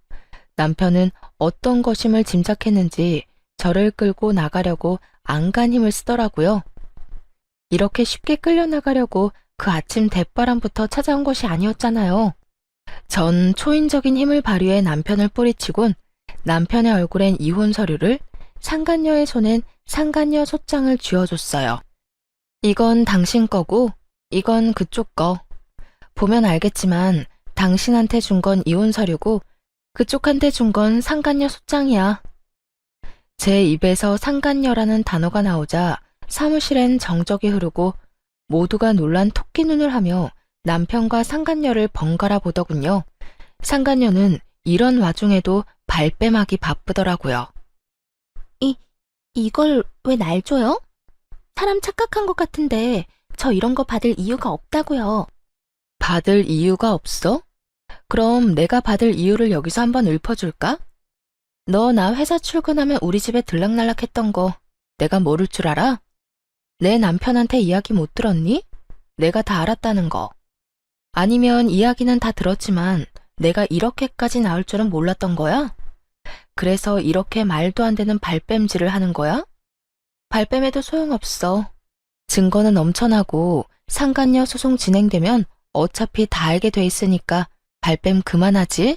남편은 어떤 것임을 짐작했는지 저를 끌고 나가려고 안간 힘을 쓰더라고요. 이렇게 쉽게 끌려나가려고 그 아침 대바람부터 찾아온 것이 아니었잖아요. 전 초인적인 힘을 발휘해 남편을 뿌리치곤 남편의 얼굴엔 이혼 서류를, 상간녀의 손엔 상간녀 소장을 쥐어줬어요. 이건 당신 거고 이건 그쪽 거. 보면 알겠지만 당신한테 준 건 이혼 서류고 그쪽한테 준 건 상간녀 소장이야. 제 입에서 상간녀라는 단어가 나오자 사무실엔 정적이 흐르고 모두가 놀란 토끼 눈을 하며 남편과 상간녀를 번갈아 보더군요. 상간녀는 이런 와중에도 발뺌하기 바쁘더라고요. 이걸 왜 날 줘요? 사람 착각한 것 같은데 저 이런 거 받을 이유가 없다고요. 받을 이유가 없어? 그럼 내가 받을 이유를 여기서 한번 읊어줄까? 너 나 회사 출근하면 우리 집에 들락날락했던 거 내가 모를 줄 알아? 내 남편한테 이야기 못 들었니? 내가 다 알았다는 거. 아니면 이야기는 다 들었지만 내가 이렇게까지 나올 줄은 몰랐던 거야? 그래서 이렇게 말도 안 되는 발뺌질을 하는 거야? 발뺌해도 소용없어. 증거는 넘쳐나고 상간녀 소송 진행되면 어차피 다 알게 돼 있으니까 발뺌 그만하지?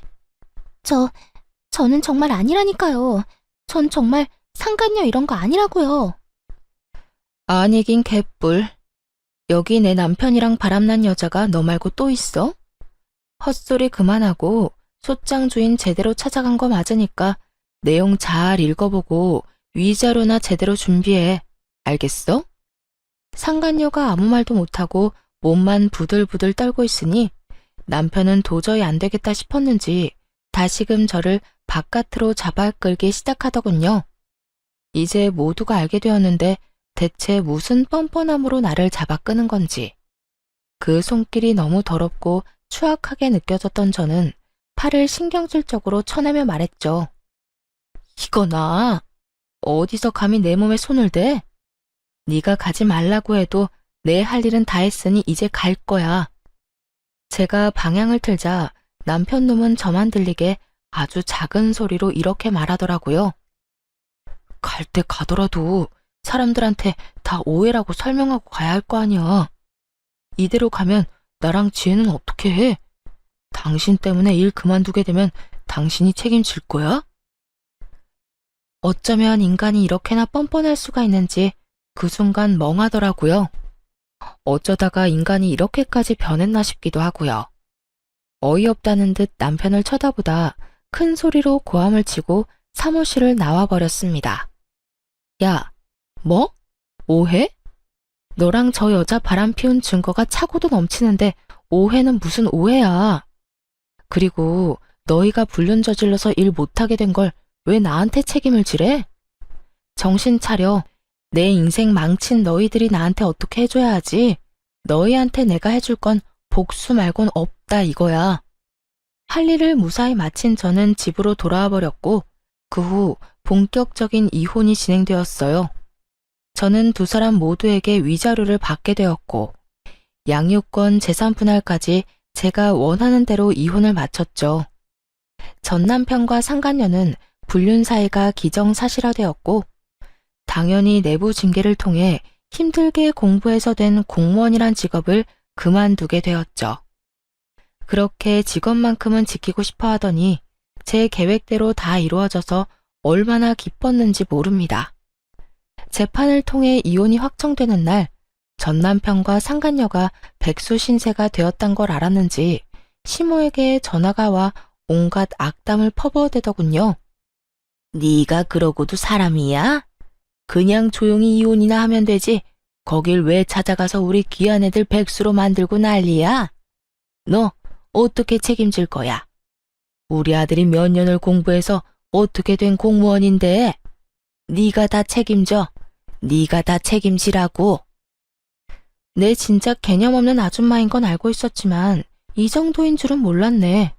저는 정말 아니라니까요. 전 정말 상간녀 이런 거 아니라고요. 아니긴 개뿔. 여기 내 남편이랑 바람난 여자가 너 말고 또 있어? 헛소리 그만하고 소장 주인 제대로 찾아간 거 맞으니까 내용 잘 읽어보고 위자료나 제대로 준비해. 알겠어? 상간녀가 아무 말도 못하고 몸만 부들부들 떨고 있으니 남편은 도저히 안 되겠다 싶었는지 다시금 저를 바깥으로 잡아 끌기 시작하더군요. 이제 모두가 알게 되었는데 대체 무슨 뻔뻔함으로 나를 잡아 끄는 건지. 그 손길이 너무 더럽고 추악하게 느껴졌던 저는 팔을 신경질적으로 쳐내며 말했죠. 이거나 어디서 감히 내 몸에 손을 대? 네가 가지 말라고 해도 내 할 일은 다 했으니 이제 갈 거야. 제가 방향을 틀자 남편 놈은 저만 들리게 아주 작은 소리로 이렇게 말하더라고요. 갈 때 가더라도 사람들한테 다 오해라고 설명하고 가야 할 거 아니야. 이대로 가면 나랑 지혜는 어떻게 해? 당신 때문에 일 그만두게 되면 당신이 책임질 거야? 어쩌면 인간이 이렇게나 뻔뻔할 수가 있는지 그 순간 멍하더라고요. 어쩌다가 인간이 이렇게까지 변했나 싶기도 하고요. 어이없다는 듯 남편을 쳐다보다 큰 소리로 고함을 치고 사무실을 나와버렸습니다. 야, 뭐? 오해? 너랑 저 여자 바람 피운 증거가 차고도 넘치는데 오해는 무슨 오해야. 그리고 너희가 불륜 저질러서 일 못하게 된 걸 왜 나한테 책임을 지래? 정신 차려. 내 인생 망친 너희들이 나한테 어떻게 해줘야 하지. 너희한테 내가 해줄 건 복수 말곤 없다 이거야. 할 일을 무사히 마친 저는 집으로 돌아와 버렸고 그 후 본격적인 이혼이 진행되었어요. 저는 두 사람 모두에게 위자료를 받게 되었고 양육권 재산 분할까지 제가 원하는 대로 이혼을 마쳤죠. 전 남편과 상간녀는 불륜 사이가 기정사실화되었고 당연히 내부 징계를 통해 힘들게 공부해서 된 공무원이란 직업을 그만두게 되었죠. 그렇게 직업만큼은 지키고 싶어 하더니 제 계획대로 다 이루어져서 얼마나 기뻤는지 모릅니다. 재판을 통해 이혼이 확정되는 날 전남편과 상간녀가 백수 신세가 되었단 걸 알았는지 시모에게 전화가 와 온갖 악담을 퍼부어대더군요. 네가 그러고도 사람이야? 그냥 조용히 이혼이나 하면 되지. 거길 왜 찾아가서 우리 귀한 애들 백수로 만들고 난리야? 너 어떻게 책임질 거야? 우리 아들이 몇 년을 공부해서 어떻게 된 공무원인데? 네가 다 책임져. 네가 다 책임지라고. 내 진짜 개념 없는 아줌마인 건 알고 있었지만 이 정도인 줄은 몰랐네.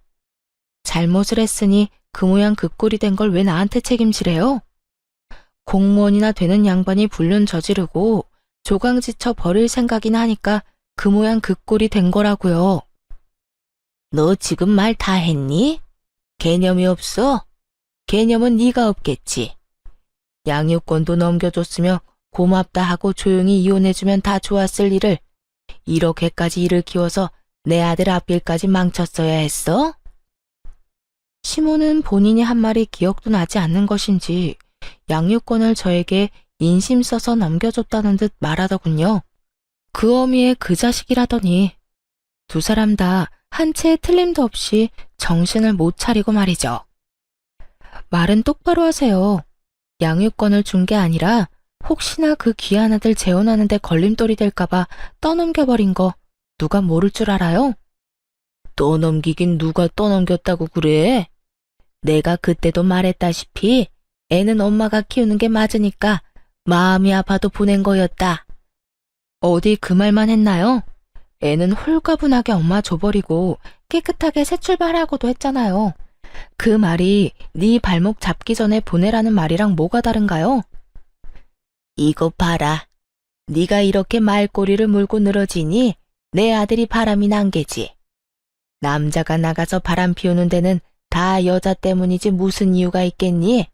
잘못을 했으니 그 모양 그 꼴이 된 걸 왜 나한테 책임지래요? 공무원이나 되는 양반이 불륜 저지르고 조강지쳐 버릴 생각이나 하니까 그 모양 그 꼴이 된 거라고요. 너 지금 말 다 했니? 개념이 없어? 개념은 네가 없겠지. 양육권도 넘겨줬으며 고맙다 하고 조용히 이혼해주면 다 좋았을 일을 이렇게까지 일을 키워서 내 아들 앞길까지 망쳤어야 했어? 시모는 본인이 한 말이 기억도 나지 않는 것인지 양육권을 저에게 인심 써서 넘겨줬다는 듯 말하더군요. 그 어미의 그 자식이라더니 두 사람 다 한 채의 틀림도 없이 정신을 못 차리고 말이죠. 말은 똑바로 하세요. 양육권을 준 게 아니라 혹시나 그 귀한 아들 재혼하는데 걸림돌이 될까봐 떠넘겨버린 거 누가 모를 줄 알아요? 떠넘기긴 누가 떠넘겼다고 그래? 내가 그때도 말했다시피 애는 엄마가 키우는 게 맞으니까 마음이 아파도 보낸 거였다. 어디 그 말만 했나요? 애는 홀가분하게 엄마 줘버리고 깨끗하게 새 출발하고도 했잖아요. 그 말이 네 발목 잡기 전에 보내라는 말이랑 뭐가 다른가요? 이거 봐라. 네가 이렇게 말꼬리를 물고 늘어지니 내 아들이 바람이 난 게지. 남자가 나가서 바람 피우는 데는 다 여자 때문이지 무슨 이유가 있겠니?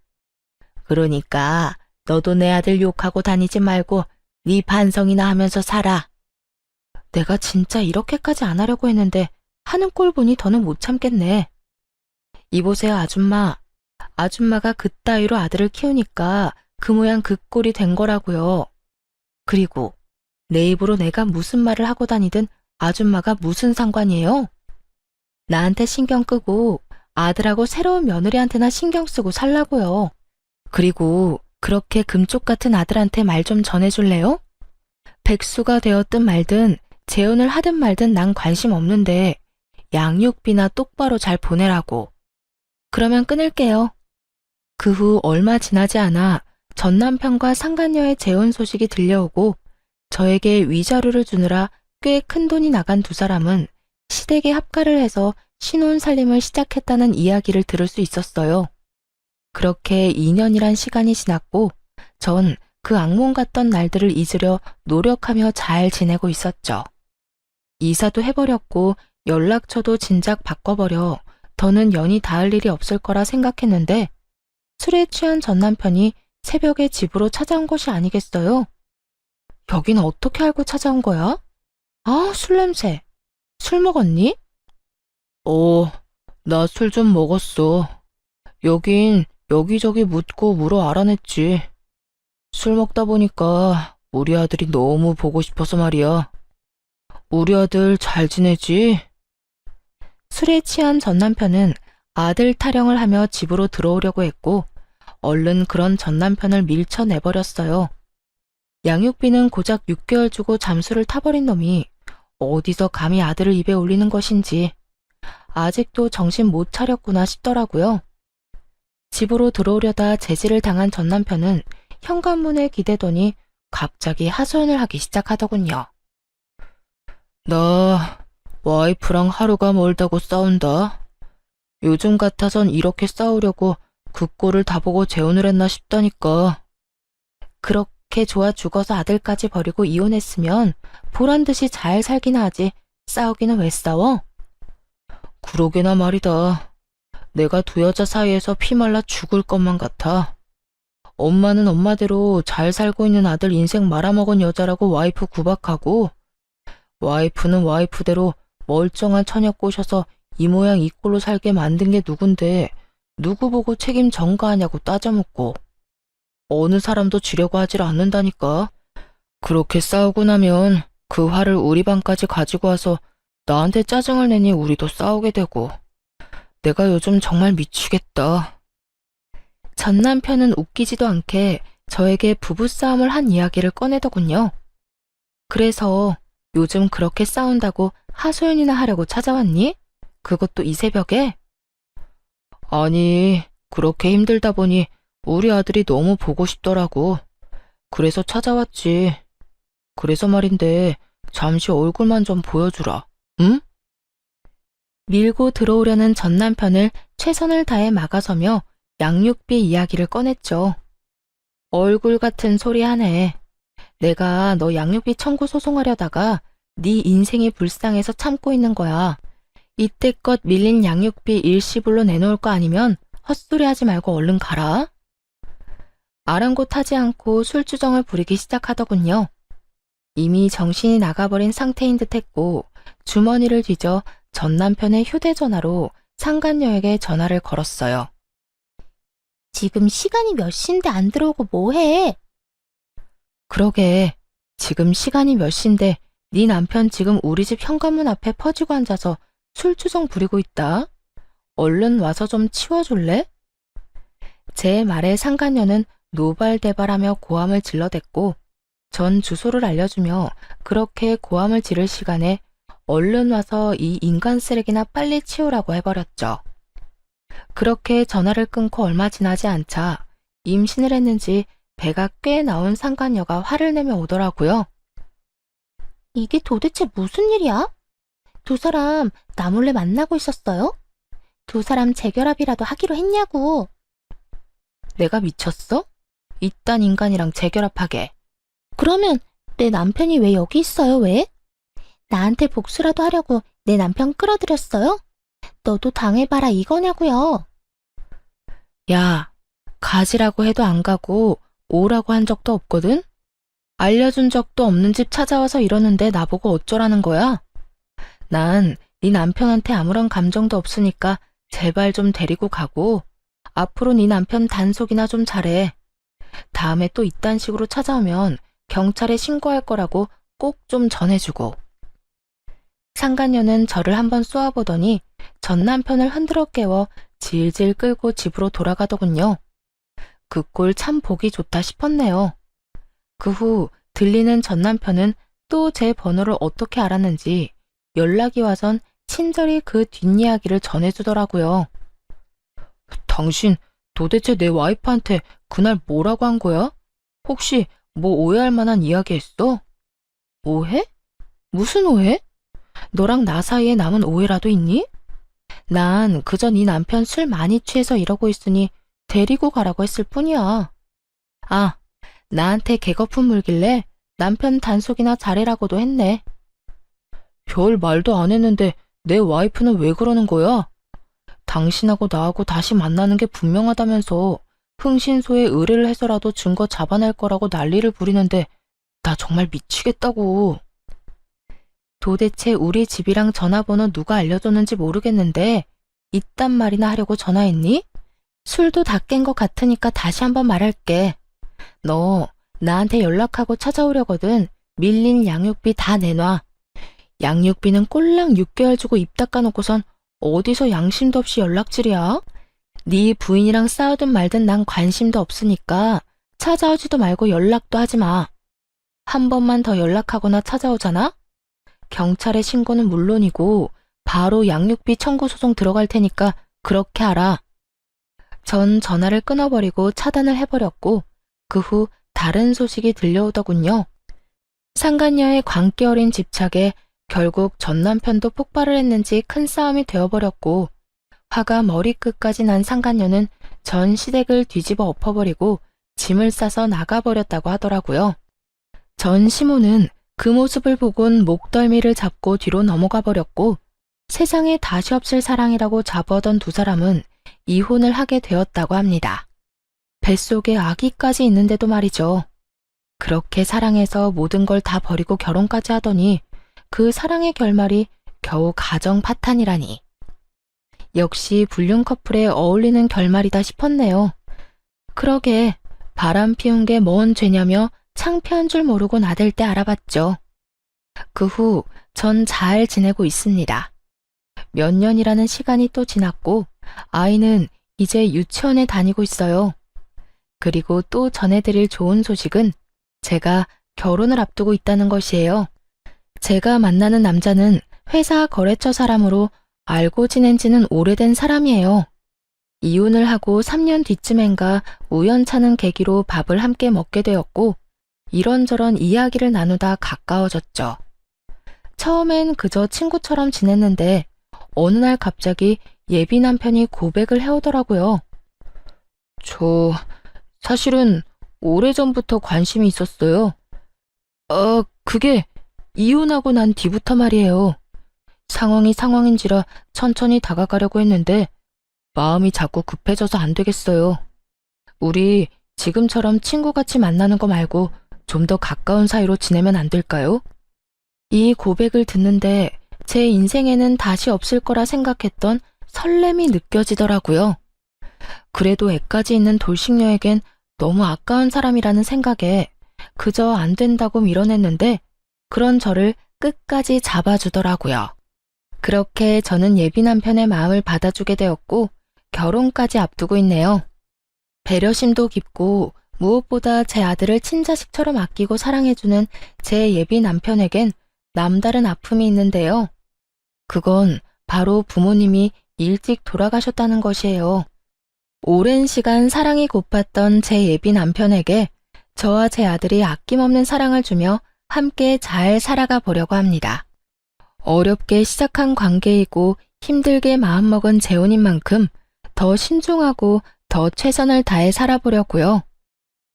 그러니까 너도 내 아들 욕하고 다니지 말고 네 반성이나 하면서 살아. 내가 진짜 이렇게까지 안 하려고 했는데 하는 꼴 보니 더는 못 참겠네. 이보세요, 아줌마. 아줌마가 그따위로 아들을 키우니까 그 모양 그 꼴이 된 거라고요. 그리고 내 입으로 내가 무슨 말을 하고 다니든 아줌마가 무슨 상관이에요? 나한테 신경 끄고 아들하고 새로운 며느리한테나 신경 쓰고 살라고요. 그리고 그렇게 금쪽 같은 아들한테 말 좀 전해줄래요? 백수가 되었든 말든 재혼을 하든 말든 난 관심 없는데 양육비나 똑바로 잘 보내라고. 그러면 끊을게요. 그 후 얼마 지나지 않아 전 남편과 상간녀의 재혼 소식이 들려오고 저에게 위자료를 주느라 꽤 큰 돈이 나간 두 사람은 시댁에 합가를 해서 신혼 살림을 시작했다는 이야기를 들을 수 있었어요. 그렇게 2년이란 시간이 지났고 전 그 악몽 같던 날들을 잊으려 노력하며 잘 지내고 있었죠. 이사도 해버렸고 연락처도 진작 바꿔버려 더는 연이 닿을 일이 없을 거라 생각했는데 술에 취한 전 남편이 새벽에 집으로 찾아온 것이 아니겠어요? 여긴 어떻게 알고 찾아온 거야? 아, 술 냄새. 술 먹었니? 나 술 좀 먹었어. 여긴 여기저기 묻고 물어 알아냈지. 술 먹다 보니까 우리 아들이 너무 보고 싶어서 말이야. 우리 아들 잘 지내지? 술에 취한 전 남편은 아들 타령을 하며 집으로 들어오려고 했고 얼른 그런 전 남편을 밀쳐내버렸어요. 양육비는 고작 6개월 주고 잠수를 타버린 놈이 어디서 감히 아들을 입에 올리는 것인지 아직도 정신 못 차렸구나 싶더라고요. 집으로 들어오려다 제지를 당한 전 남편은 현관문에 기대더니 갑자기 하소연을 하기 시작하더군요. 나 와이프랑 하루가 멀다고 싸운다. 요즘 같아선 이렇게 싸우려고 그 꼴을 다 보고 재혼을 했나 싶다니까. 그렇게 좋아 죽어서 아들까지 버리고 이혼했으면 보란듯이 잘 살기나 하지 싸우기는 왜 싸워? 그러게나 말이다. 내가 두 여자 사이에서 피말라 죽을 것만 같아. 엄마는 엄마대로 잘 살고 있는 아들 인생 말아먹은 여자라고 와이프 구박하고 와이프는 와이프대로 멀쩡한 처녀 꼬셔서 이 모양 이 꼴로 살게 만든 게 누군데 누구 보고 책임 전가하냐고 따져묻고 어느 사람도 지려고 하질 않는다니까. 그렇게 싸우고 나면 그 화를 우리 방까지 가지고 와서 나한테 짜증을 내니 우리도 싸우게 되고. 내가 요즘 정말 미치겠다. 전 남편은 웃기지도 않게 저에게 부부싸움을 한 이야기를 꺼내더군요. 그래서 요즘 그렇게 싸운다고 하소연이나 하려고 찾아왔니? 그것도 이 새벽에? 아니, 그렇게 힘들다 보니 우리 아들이 너무 보고 싶더라고. 그래서 찾아왔지. 그래서 말인데 잠시 얼굴만 좀 보여주라. 응? 밀고 들어오려는 전 남편을 최선을 다해 막아서며 양육비 이야기를 꺼냈죠. 얼굴 같은 소리 하네. 내가 너 양육비 청구 소송하려다가 네 인생이 불쌍해서 참고 있는 거야. 이때껏 밀린 양육비 일시불로 내놓을 거 아니면 헛소리 하지 말고 얼른 가라. 아랑곳하지 않고 술주정을 부리기 시작하더군요. 이미 정신이 나가버린 상태인 듯했고 주머니를 뒤져 전 남편의 휴대전화로 상간녀에게 전화를 걸었어요. 지금 시간이 몇 시인데 안 들어오고 뭐해? 그러게, 지금 시간이 몇 시인데 네 남편 지금 우리 집 현관문 앞에 퍼지고 앉아서 술주정 부리고 있다. 얼른 와서 좀 치워줄래? 제 말에 상간녀는 노발대발하며 고함을 질러댔고 전 주소를 알려주며 그렇게 고함을 지를 시간에 얼른 와서 이 인간 쓰레기나 빨리 치우라고 해버렸죠. 그렇게 전화를 끊고 얼마 지나지 않자 임신을 했는지 배가 꽤 나온 상간녀가 화를 내며 오더라고요. 이게 도대체 무슨 일이야? 두 사람 나 몰래 만나고 있었어요? 두 사람 재결합이라도 하기로 했냐고. 내가 미쳤어? 이딴 인간이랑 재결합하게. 그러면 내 남편이 왜 여기 있어요, 왜? 나한테 복수라도 하려고 내 남편 끌어들였어요? 너도 당해봐라 이거냐고요. 야, 가지라고 해도 안 가고 오라고 한 적도 없거든? 알려준 적도 없는 집 찾아와서 이러는데 나보고 어쩌라는 거야? 난 네 남편한테 아무런 감정도 없으니까 제발 좀 데리고 가고 앞으로 네 남편 단속이나 좀 잘해. 다음에 또 이딴 식으로 찾아오면 경찰에 신고할 거라고 꼭 좀 전해주고. 상간녀는 저를 한번 쏘아보더니 전 남편을 흔들어 깨워 질질 끌고 집으로 돌아가더군요. 그 꼴 참 보기 좋다 싶었네요. 그 후 들리는 전 남편은 또 제 번호를 어떻게 알았는지 연락이 와선 친절히 그 뒷이야기를 전해주더라고요. 당신 도대체 내 와이프한테 그날 뭐라고 한 거야? 혹시 뭐 오해할 만한 이야기 했어? 오해? 무슨 오해? 너랑 나 사이에 남은 오해라도 있니? 난 그저 네 남편 술 많이 취해서 이러고 있으니 데리고 가라고 했을 뿐이야. 아, 나한테 개거품 물길래 남편 단속이나 잘해라고도 했네. 별 말도 안 했는데 내 와이프는 왜 그러는 거야? 당신하고 나하고 다시 만나는 게 분명하다면서 흥신소에 의뢰를 해서라도 증거 잡아낼 거라고 난리를 부리는데 나 정말 미치겠다고. 도대체 우리 집이랑 전화번호 누가 알려줬는지 모르겠는데 이딴 말이나 하려고 전화했니? 술도 다 깬 것 같으니까 다시 한번 말할게. 너 나한테 연락하고 찾아오려거든 밀린 양육비 다 내놔. 양육비는 꼴랑 6개월 주고 입 닦아놓고선 어디서 양심도 없이 연락질이야? 네 부인이랑 싸우든 말든 난 관심도 없으니까 찾아오지도 말고 연락도 하지 마. 한 번만 더 연락하거나 찾아오잖아? 경찰에 신고는 물론이고 바로 양육비 청구 소송 들어갈 테니까 그렇게 알아. 전 전화를 끊어버리고 차단을 해버렸고 그 후 다른 소식이 들려오더군요. 상간녀의 광기 어린 집착에 결국 전 남편도 폭발을 했는지 큰 싸움이 되어버렸고 화가 머리끝까지 난 상간녀는 전 시댁을 뒤집어 엎어버리고 짐을 싸서 나가버렸다고 하더라고요. 전 시모는 그 모습을 보곤 목덜미를 잡고 뒤로 넘어가 버렸고 세상에 다시 없을 사랑이라고 자부하던 두 사람은 이혼을 하게 되었다고 합니다. 뱃속에 아기까지 있는데도 말이죠. 그렇게 사랑해서 모든 걸 다 버리고 결혼까지 하더니 그 사랑의 결말이 겨우 가정 파탄이라니. 역시 불륜 커플에 어울리는 결말이다 싶었네요. 그러게 바람 피운 게 뭔 죄냐며 창피한 줄 모르고 나댈 때 알아봤죠. 그 후 전 잘 지내고 있습니다. 몇 년이라는 시간이 또 지났고 아이는 이제 유치원에 다니고 있어요. 그리고 또 전해드릴 좋은 소식은 제가 결혼을 앞두고 있다는 것이에요. 제가 만나는 남자는 회사 거래처 사람으로 알고 지낸 지는 오래된 사람이에요. 이혼을 하고 3년 뒤쯤엔가 우연찮은 계기로 밥을 함께 먹게 되었고 이런저런 이야기를 나누다 가까워졌죠. 처음엔 그저 친구처럼 지냈는데 어느 날 갑자기 예비 남편이 고백을 해오더라고요. 저 사실은 오래전부터 관심이 있었어요. 그게 이혼하고 난 뒤부터 말이에요. 상황이 상황인지라 천천히 다가가려고 했는데 마음이 자꾸 급해져서 안 되겠어요. 우리 지금처럼 친구같이 만나는 거 말고 좀 더 가까운 사이로 지내면 안 될까요? 이 고백을 듣는데 제 인생에는 다시 없을 거라 생각했던 설렘이 느껴지더라고요. 그래도 애까지 있는 돌싱녀에겐 너무 아까운 사람이라는 생각에 그저 안 된다고 밀어냈는데 그런 저를 끝까지 잡아주더라고요. 그렇게 저는 예비 남편의 마음을 받아주게 되었고 결혼까지 앞두고 있네요. 배려심도 깊고 무엇보다 제 아들을 친자식처럼 아끼고 사랑해주는 제 예비 남편에겐 남다른 아픔이 있는데요. 그건 바로 부모님이 일찍 돌아가셨다는 것이에요. 오랜 시간 사랑이 고팠던 제 예비 남편에게 저와 제 아들이 아낌없는 사랑을 주며 함께 잘 살아가 보려고 합니다. 어렵게 시작한 관계이고 힘들게 마음먹은 재혼인 만큼 더 신중하고 더 최선을 다해 살아보려고요.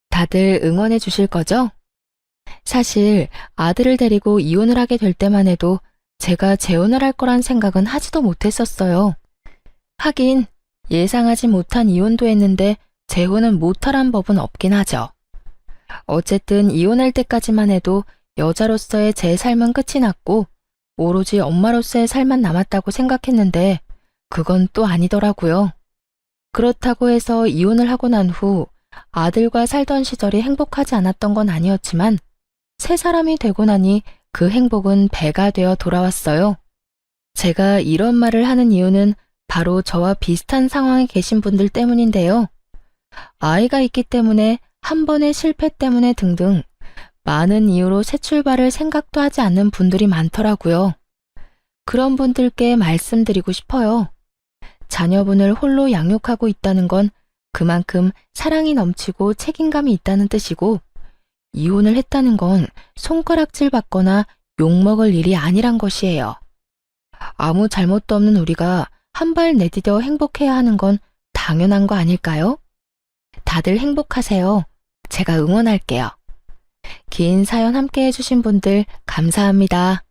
다들 응원해 주실 거죠? 사실 아들을 데리고 이혼을 하게 될 때만 해도 제가 재혼을 할 거란 생각은 하지도 못했었어요. 하긴 예상하지 못한 이혼도 했는데 재혼은 못하란 법은 없긴 하죠. 어쨌든 이혼할 때까지만 해도 여자로서의 제 삶은 끝이 났고 오로지 엄마로서의 삶만 남았다고 생각했는데 그건 또 아니더라고요. 그렇다고 해서 이혼을 하고 난 후 아들과 살던 시절이 행복하지 않았던 건 아니었지만 새 사람이 되고 나니 그 행복은 배가 되어 돌아왔어요. 제가 이런 말을 하는 이유는 바로 저와 비슷한 상황에 계신 분들 때문인데요. 아이가 있기 때문에 한 번의 실패 때문에 등등 많은 이유로 새 출발을 생각도 하지 않는 분들이 많더라고요. 그런 분들께 말씀드리고 싶어요. 자녀분을 홀로 양육하고 있다는 건 그만큼 사랑이 넘치고 책임감이 있다는 뜻이고 이혼을 했다는 건 손가락질 받거나 욕먹을 일이 아니란 것이에요. 아무 잘못도 없는 우리가 한 발 내디뎌 행복해야 하는 건 당연한 거 아닐까요? 다들 행복하세요. 제가 응원할게요. 긴 사연 함께 해주신 분들 감사합니다.